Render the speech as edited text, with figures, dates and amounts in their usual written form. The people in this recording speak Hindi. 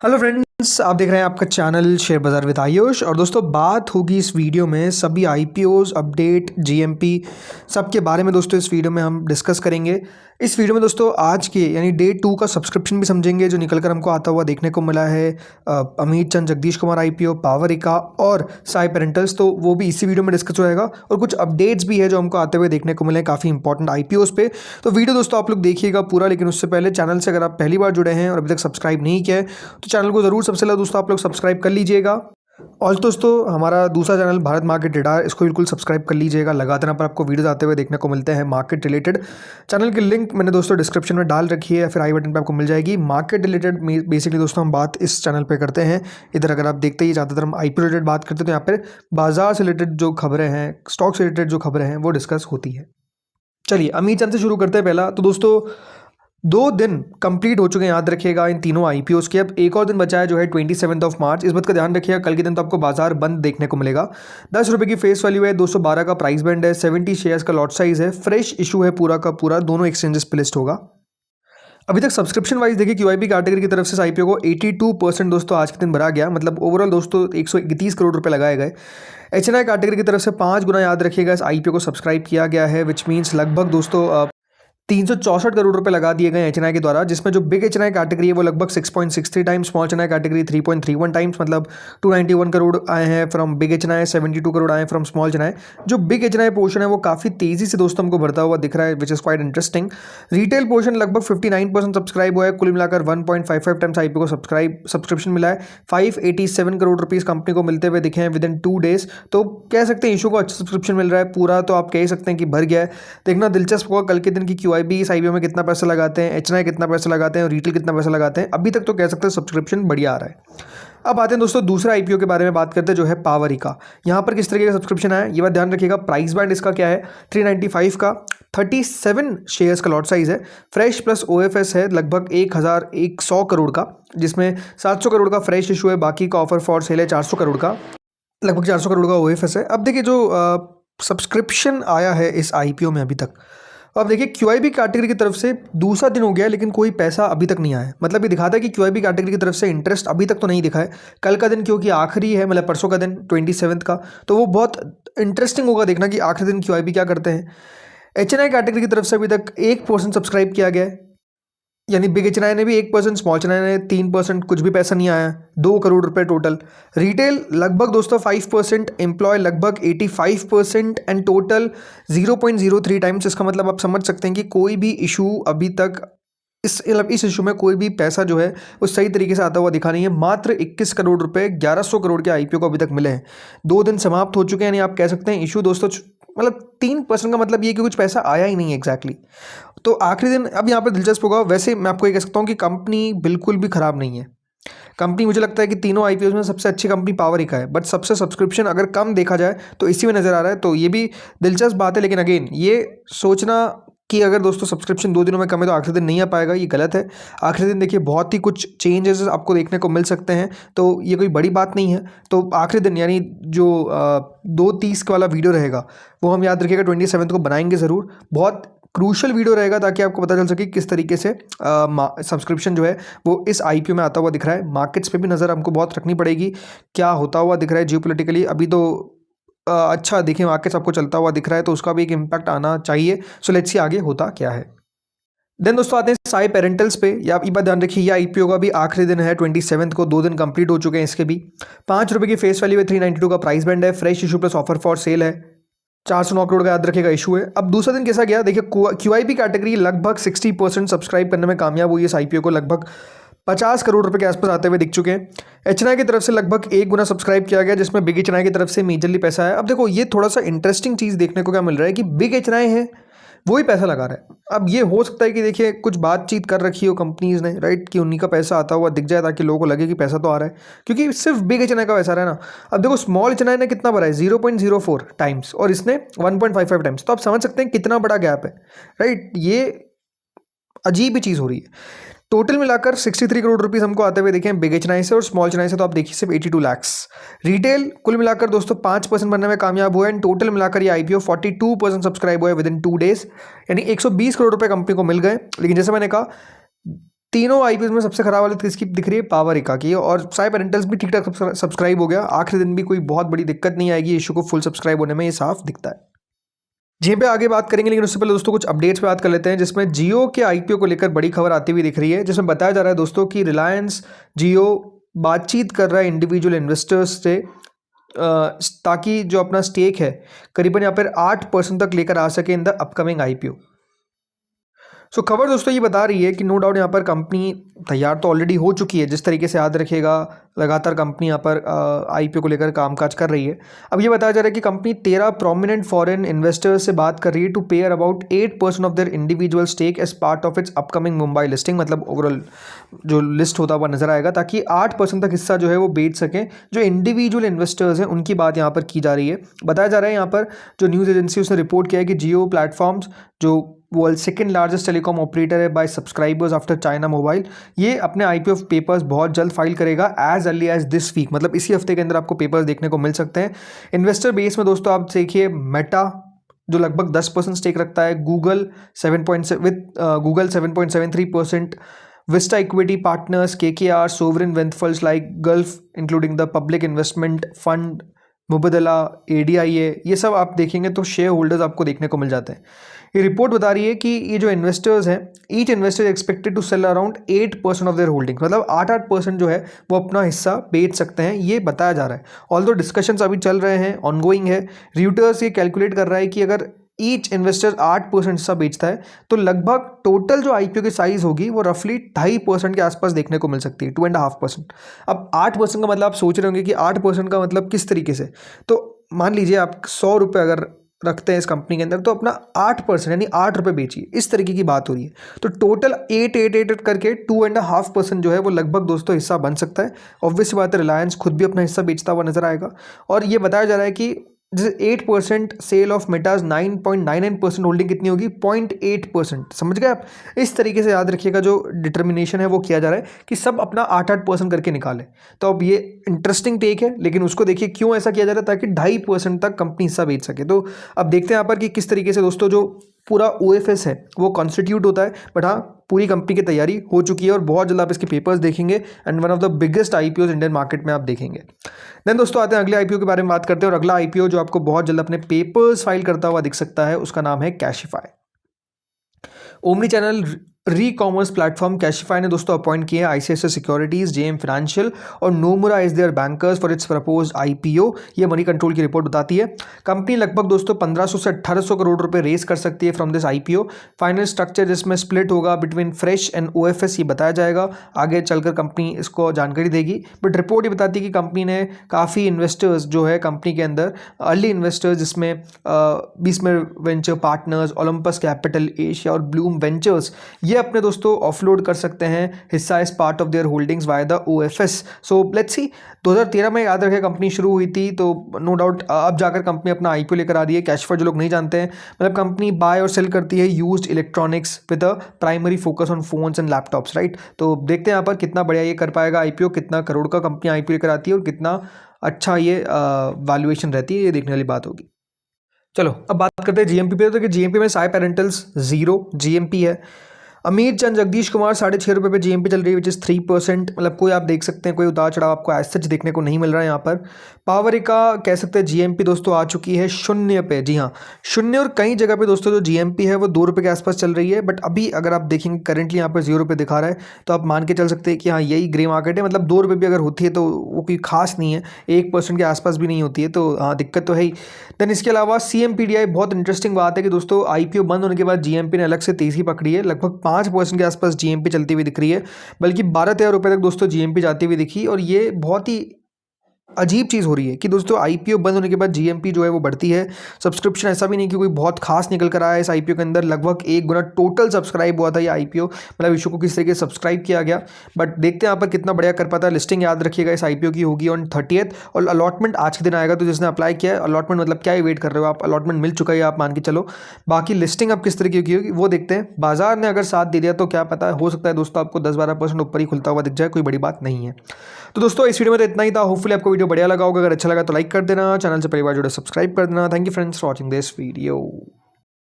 हेलो फ्रेंड्स, आप देख रहे हैं आपका चैनल शेयर बाज़ार विद आयुष। और दोस्तों, बात होगी इस वीडियो में सभी आईपीओज अपडेट जीएमपी सब के बारे में। दोस्तों इस वीडियो में हम डिस्कस करेंगे। इस वीडियो में दोस्तों आज के यानी डे 2 का सब्सक्रिप्शन भी समझेंगे जो निकल कर हमको आता हुआ देखने को मिला है। अमित चंद जगदीश कुमार आईपीओ, पावरिका और साई पेरेंटल्स, तो वो भी इसी वीडियो में डिस्कस हो जाएगा। और कुछ अपडेट्स भी है जो हमको आते हुए देखने को मिले हैं काफ़ी इंपॉर्टेंट आईपीओज पे। तो वीडियो दोस्तों आप लोग देखिएगा पूरा, लेकिन उससे पहले चैनल से अगर आप पहली बार जुड़े हैं और अभी तक सब्सक्राइब नहीं किया है तो चैनल को ज़रूर सबसे पहले दोस्तों आप लोग सब्सक्राइब कर लीजिएगा। और दोस्तों हमारा दूसरा चैनल भारत मार्केट रेडार, इसको बिल्कुल सब्सक्राइब कर लीजिएगा। लगातार पर आपको वीडियोस आते हुए देखने को मिलते हैं मार्केट रिलेटेड। चैनल की लिंक मैंने दोस्तों डिस्क्रिप्शन में डाल रखी है या फिर आई बटन पे आपको मिल जाएगी। मार्केट रिलेटेड बेसिकली दोस्तों हम बात इस चैनल पे करते हैं। इधर अगर आप देखते ही ज़्यादातर हम आईपीओ रिलेटेड बात करते हैं, तो यहाँ पर बाजार से रिलेटेड जो खबरें हैं, स्टॉक से रिलेटेड जो खबरें हैं वो डिस्कस होती है। चलिए अमित चंद से शुरू करते हैं पहला। तो दोस्तों 2 दिन कंप्लीट हो चुके हैं, याद रखिएगा, इन तीनों आईपीओस के। अब एक और दिन बचा है जो है 27 मार्च। इस बात का ध्यान रखिएगा, कल के दिन तो आपको बाजार बंद देखने को मिलेगा। 10 रुपये की फेस वैल्यू है, 212 का प्राइस बैंड है, 70 शेयर्स का लॉट साइज है, फ्रेश इशू है पूरा का पूरा, दोनों एक्सचेंजेस पे लिस्ट होगा। अभी तक सब्सक्रिप्शन वाइज देखिए क्यूआईबी कैटेगरी की तरफ से आईपीओ को 82% दोस्तों आज के दिन भरा गया। मतलब ओवरऑल दोस्तों 131 करोड़ रुपए लगाए गए। एचएनआई कैटेगरी की तरफ से 5 गुना, याद रखिएगा, इस आईपीओ को सब्सक्राइब किया गया है, विच मीन्स लगभग दोस्तों 364 करोड़ रुपए लगा दिए गए एचएनआई के द्वारा, जिसमें जो बिग एचएनआई कैटेगरी है वो लगभग 6.63 times, small HNI category 3.31 times, मतलब 291 करोड़ आए हैं फ्रॉम बिग एचएनआई, 72 करोड़ आए फ्रॉम स्मॉल एचएनआई। जो बिग एचएनआई पोर्शन है वो काफ़ी तेजी से दोस्तों हमको बढ़ता हुआ दिख रहा है, which is quite interesting. Retail portion लगभग 59% सब्सक्राइब हुआ है। कुल मिलाकर 1.55 टाइम्स आईपीओ को सब्सक्रिप्शन मिला है। 587 करोड़ रुपीज़ कंपनी को मिलते हुए दिखे हैं विद इन 2 डेज। तो कह सकते हैं इशू को अच्छा सब्सक्रिप्शन मिल रहा है पूरा, तो आप कह सकते हैं कि भर गया है। देखना दिलचस्प होगा कल के दिन की क्यूआईबी इस आईपीओ में कितना पैसा लगाते हैं, एचएनआई कितना पैसा लगाते हैं और रिटेल कितना पैसा लगाते हैं। अभी तक तो कह सकते हैं सब्सक्रिप्शन बढ़िया आ रहा है। अब आते हैं दोस्तों दूसरा आईपीओ के बारे में बात करते हैं जो है पावरिका। यहाँ पर किस तरीके का सब्सक्रिप्शन है ये बात ध्यान रखिएगा। प्राइस बैंड इसका क्या है, 395 का, 37 शेयर्स का लॉट साइज है, फ्रेश प्लस ओएफएस है लगभग 1100 करोड़ का, जिसमें 700 करोड़ का फ्रेश इशू है, बाकी का ऑफर फॉर सेल है 400 करोड़ का, लगभग 400 करोड़ का ओएफएस है। अब देखिए जो सब्सक्रिप्शन आया है इस आईपीओ में अभी तक, अब देखिए क्यूआईबी कैटेगरी की तरफ से दूसरा दिन हो गया लेकिन कोई पैसा अभी तक नहीं आया। मतलब ये दिखाता है कि क्यूआईबी कैटेगरी की तरफ से इंटरेस्ट अभी तक तो नहीं दिखा है। कल का दिन क्योंकि आखिरी है, मतलब परसों का दिन 27 का, तो वो बहुत इंटरेस्टिंग होगा देखना कि आखिरी दिन क्यूआईबी क्या करते हैं। एचएनआई कैटेगरी की तरफ से अभी तक 1% सब्सक्राइब किया गया है, यानी बिग एचएनआई ने भी 1%, स्मॉल एचएनआई ने 3%, कुछ भी पैसा नहीं आया। 2 करोड़ रुपए टोटल। रिटेल लगभग दोस्तों 5%, एम्प्लॉय लगभग 85% एंड टोटल 0.03 टाइम्स। इसका मतलब आप समझ सकते हैं कि कोई भी इशू अभी तक इस इशू में कोई भी पैसा जो है वो सही तरीके से आता हुआ दिखा नहीं है। मात्र 21 करोड़ रुपए 1100 करोड़ के आईपीओ को अभी तक मिले हैं। 2 दिन समाप्त हो चुके हैं, यानी आप कह सकते हैं इशू दोस्तों मतलब 3% का मतलब ये कि कुछ पैसा आया ही नहीं है एग्जैक्टली। तो आखिरी दिन अब यहाँ पर दिलचस्प होगा। वैसे मैं आपको ये कह सकता हूँ कि कंपनी बिल्कुल भी खराब नहीं है। कंपनी मुझे लगता है कि तीनों आईपीओ में सबसे अच्छी कंपनी पावरिका है, बट सबसे सब्सक्रिप्शन अगर कम देखा जाए तो इसी में नज़र आ रहा है, तो ये भी दिलचस्प बात है। लेकिन अगेन ये सोचना कि अगर दोस्तों सब्सक्रिप्शन 2 दिनों में कम है तो आखिरी दिन नहीं आ पाएगा, ये गलत है। आखिरी दिन देखिए बहुत ही कुछ चेंजेस आपको देखने को मिल सकते हैं, तो ये कोई बड़ी बात नहीं है। तो आखिरी दिन यानी जो 2:30 का वाला वीडियो रहेगा वो हम याद रखिएगा 27 को बनाएंगे ज़रूर। बहुत क्रूशल वीडियो रहेगा ताकि आपको पता चल सके किस तरीके से सब्सक्रिप्शन जो है वो इस आईपीओ में आता हुआ दिख रहा है। मार्केट्स पे भी नज़र हमको बहुत रखनी पड़ेगी, क्या होता हुआ दिख रहा है जियोपॉलिटिकली। अभी तो अच्छा देखिए मार्केट्स आपको चलता हुआ दिख रहा है, तो उसका भी एक इम्पैक्ट आना चाहिए। सो लेट्स सी आगे होता क्या है। देन दोस्तों आते हैं साई पेरेंटल्स पे। या ये बात ध्यान रखिए, ये आईपीओ का भी आखिरी दिन है 27 को। 2 दिन कंप्लीट हो चुके हैं इसके भी। 5 रुपये की फेस वैल्यू है, 392 का प्राइस बैंड है, fresh issue plus offer for sale है, 409 करोड़ का याद रखेगा इशू है। अब दूसरा दिन कैसा गया देखिए, क्यूआईबी कैटेगरी लगभग 60% सब्सक्राइब करने में कामयाब हुई है। इस आईपीओ को लगभग 50 करोड़ रुपए के आसपास आते हुए दिख चुके हैं। एचएनआई की तरफ से लगभग 1 गुना सब्सक्राइब किया गया, जिसमें बिग एचएनआई की तरफ से मेजरली पैसा है। अब देखो ये थोड़ा सा इंटरेस्टिंग चीज़ देखने को क्या मिल रहा है कि बिग एचएनआई है वही पैसा लगा रहा है। अब ये हो सकता है कि देखिए कुछ बातचीत कर रखी हो कंपनीज ने, राइट, कि उन्हीं का पैसा आता हुआ दिख जाए ताकि लोगों को लगे कि पैसा तो आ रहा है, क्योंकि सिर्फ बिग एचएनआई का पैसा रहा है ना। अब देखो स्मॉल एचएनआई ने कितना भरा है, 0.04 टाइम्स, और इसने 1.55 टाइम्स। तो आप समझ सकते हैं कितना बड़ा गैप है, राइट। ये अजीब ही चीज़ हो रही है। टोटल मिलाकर 63 करोड़ रुपीस हमको आते हुए देखें बिग एचएनआई से, और स्मॉल एचएनआई से तो आप देखिए सिर्फ 82 लाख्स। रिटेल कुल मिलाकर दोस्तों 5% बनने में कामयाब हुआ है। टोटल मिलाकर ये आईपीओ 42% सब्सक्राइब हुआ है विद इन 2 डेज, यानी 120 करोड़ रुपए कंपनी को मिल गए। लेकिन जैसे मैंने कहा तीनों आईपीओ में सबसे खराब वाली किसकी दिख रही है? पावरिका की। और साई पेरेंटल्स भी ठीक ठाक सब्सक्राइब हो गया, आखिरी दिन भी कोई बहुत बड़ी दिक्कत नहीं आएगी इशू को फुल सब्सक्राइब होने में, ये साफ दिखता है। यहीं पे आगे बात करेंगे, लेकिन उससे पहले दोस्तों कुछ अपडेट्स पे बात कर लेते हैं, जिसमें जियो के आईपीओ को लेकर बड़ी खबर आती हुई दिख रही है, जिसमें बताया जा रहा है दोस्तों कि रिलायंस जियो बातचीत कर रहा है इंडिविजुअल इन्वेस्टर्स से, ताकि जो अपना स्टेक है करीबन यहाँ पर 8% तक लेकर आ सके इन द अपकमिंग आईपीओ। सो खबर दोस्तों ये बता रही है कि नो डाउट यहाँ पर कंपनी तैयार तो ऑलरेडी हो चुकी है, जिस तरीके से याद रखिएगा लगातार कंपनी यहाँ पर आईपीओ को लेकर कामकाज कर रही है। अब ये बताया जा रहा है कि कंपनी 13 प्रोमिनेंट फॉरेन इन्वेस्टर्स से बात कर रही है to pare about 8% of their individual stake as part of its upcoming Mumbai listing, मतलब ओवरऑल जो लिस्ट होता हुआ नजर आएगा, ताकि 8% तक हिस्सा जो है वो बेच सकें जो इंडिविजुअल इन्वेस्टर्स हैं, उनकी बात यहाँ पर की जा रही है। बताया जा रहा है यहाँ पर जो न्यूज़ एजेंसी उसने रिपोर्ट किया है कि जियो प्लेटफॉर्म्स जो world second largest telecom operator है by subscribers after China Mobile, ये अपने आईपीओ पेपर्स बहुत जल्द फाइल करेगा as early as this week, मतलब इसी हफ्ते के अंदर आपको पेपर्स देखने को मिल सकते हैं। इन्वेस्टर बेस में दोस्तों आप देखिए मेटा जो लगभग 10% स्टेक रखता है, Google 7.73%, Vista Equity Partners, KKR, sovereign wealth funds like Gulf including the Public Investment Fund, Mubadala, ADIA, ये सब आप देखेंगे तो शेयर होल्डर्स आपको देखने को मिल जाते हैं। ये रिपोर्ट बता रही है कि ये जो इन्वेस्टर्स हैं, each investor expected to sell around 8% of their holding, मतलब 8% जो है वो अपना हिस्सा बेच सकते हैं, ये बताया जा रहा है। ऑल्दो डिस्कशंस अभी चल रहे हैं, ऑनगोइंग है। रियूटर्स ये कैलकुलेट कर रहा है कि अगर ईच इन्वेस्टर 8% हिस्सा बेचता है तो लगभग टोटल जो आईपीओ की साइज होगी वो रफली 2.5% के आसपास देखने को मिल सकती है, 2.5%। अब 8% का मतलब आप सोच रहे होंगे कि 8% का मतलब किस तरीके से, तो मान लीजिए आप 100 रुपये अगर रखते हैं इस कंपनी के अंदर, तो अपना 8% यानी 8 रुपये बेचिए, इस तरीके की बात हो रही है। तो टोटल 8 करके 2.5% जो है वो लगभग दोस्तों हिस्सा बन सकता है। ऑब्वियस बात है रिलायंस खुद भी अपना हिस्सा बेचता हुआ नजर आएगा। और ये बताया जा रहा है कि जैसे 8% सेल ऑफ मेटाज 9.99% होल्डिंग कितनी होगी? 0.8%। समझ गए आप? इस तरीके से याद रखिएगा, जो डिटर्मिनेशन है वो किया जा रहा है कि सब अपना 8% करके निकाले। तो अब ये इंटरेस्टिंग टेक है, लेकिन उसको देखिए क्यों ऐसा किया जा रहा है, ताकि 2.5% तक कंपनी हिस्सा बेच सके। तो अब देखते हैं यहाँ पर कि किस तरीके से दोस्तों जो पूरा ओएफएस है वो कॉन्स्टिट्यूट होता है। बट हाँ, पूरी कंपनी की तैयारी हो चुकी है और बहुत जल्द आप इसके पेपर्स देखेंगे and one of the biggest IPO Indian market में आप देखेंगे। देन दोस्तों आते हैं अगले आईपीओ के बारे में बात करते हैं, और अगला आईपीओ जो आपको बहुत जल्द अपने पेपर्स फाइल करता हुआ दिख सकता है उसका नाम है Cashify. Omni channel re commerce platform Cashify ने दोस्तों अपॉइंट किए आईसीआईसीआई सिक्योरिटीज, जेएम फाइनेंशियल और Nomura as their bankers for its propose IPO. ये मनी कंट्रोल की रिपोर्ट बताती है। कंपनी लगभग दोस्तों 1500 से 1800 करोड़ रुपए रेस कर सकती है from this IPO. Final structure जिसमें स्प्लिट होगा बिटवीन फ्रेश एंड ओएफएस ये बताया जाएगा, आगे चलकर कंपनी इसको जानकारी देगी। बट रिपोर्ट ये बताती है कि कंपनी ने काफ़ी इन्वेस्टर्स जो है कंपनी के अंदर, अर्ली इन्वेस्टर्स जिसमें बीसमें venture partners, Olympus Capital Asia और ब्लूम वेंचर्स, ये अपने दोस्तों ऑफलोड कर सकते हैं हिस्सा इस part of their holdings via the OFS. So let's see, 2013 में याद रखें कंपनी शुरू हुई थी, तो नो डाउट अब जाकर कंपनी अपना आईपीओ लेकर आ रही है। कैशिफाई जो लोग नहीं जानते हैं, मतलब कंपनी बाय और सेल करती है used electronics with a primary focus on phones and laptops, right. तो देखते हैं यहाँ पर कितना बढ़िया ये कर पाएगा आईपीओ, कितना करोड़ का कंपनी आईपीओ लेकर आती है और कितना अच्छा ये वैल्यूएशन रहती है, ये देखने वाली बात होगी। चलो अब बात करते हैं जीएमपी पे। तो कि जीएमपी में साई पेरेंटल्स 0 जीएमपी है। अमीर चंद जगदीश कुमार 6.5 रुपये पे जीएमपी चल रही है, विच इज़ 3%। मतलब कोई आप देख सकते हैं कोई उतार चढ़ाव आपको एज सच देखने को नहीं मिल रहा है यहाँ पर। पावरिका कह सकते हैं जीएमपी दोस्तों आ चुकी है 0 पे, जी हाँ 0, और कई जगह पे दोस्तों जो जीएमपी है वो 2 रुपये के आसपास चल रही है। बट अभी अगर आप देखेंगे करेंटली यहाँ पर 0 रुपये दिखा रहा है, तो आप मान के चल सकते हैं कि हाँ यही ग्रे मार्केट है। मतलब 2 रुपये भी अगर होती है तो वो कोई खास नहीं है, 1% के आसपास भी नहीं होती है, तो हाँ दिक्कत तो है ही। देन इसके अलावा CMPDI, बहुत इंटरेस्टिंग बात है कि दोस्तों आईपीओ बंद होने के बाद जीएमपी ने अलग से तेजी पकड़ी है, लगभग 5% के आसपास जीएमपी चलती हुई दिख रही है, बल्कि 12-13 रुपये तक दोस्तों जीएमपी जाती हुई दिखी। और ये बहुत ही अजीब चीज़ हो रही है कि दोस्तों आईपीओ बंद होने के बाद जीएमपी जो है वो बढ़ती है। सब्सक्रिप्शन ऐसा भी नहीं कि कोई बहुत खास निकल कर आया है इस आईपीओ के अंदर, लगभग 1 गुना टोटल सब्सक्राइब हुआ था ये आईपीओ, मतलब इशू को किस तरीके से सब्सक्राइब किया गया। बट देखते हैं यहाँ पर कितना बढ़िया कर पाता है। लिस्टिंग याद रखिएगा इस आईपीओ की होगी ऑन 30th, और अलॉटमेंट आज के दिन आएगा। तो जिसने अप्लाई किया है, अलॉटमेंट मतलब क्या ही वेट कर रहे हो आप, अलॉटमेंट मिल चुका है आप मान के चलो। बाकी लिस्टिंग अब किस तरीके की होगी वो देखते हैं। बाजार ने अगर साथ दे दिया तो क्या पता, हो सकता है दोस्तों आपको 10-12% ऊपर ही खुलता हुआ दिख जाए, कोई बड़ी बात नहीं है। तो दोस्तों इस वीडियो में तो इतना ही था। होपफुली आपको वीडियो बढ़िया लगा होगा। अगर अच्छा लगा तो लाइक कर देना, चैनल से पहली बार जुड़े सब्सक्राइब कर देना। Thank you friends for watching this video.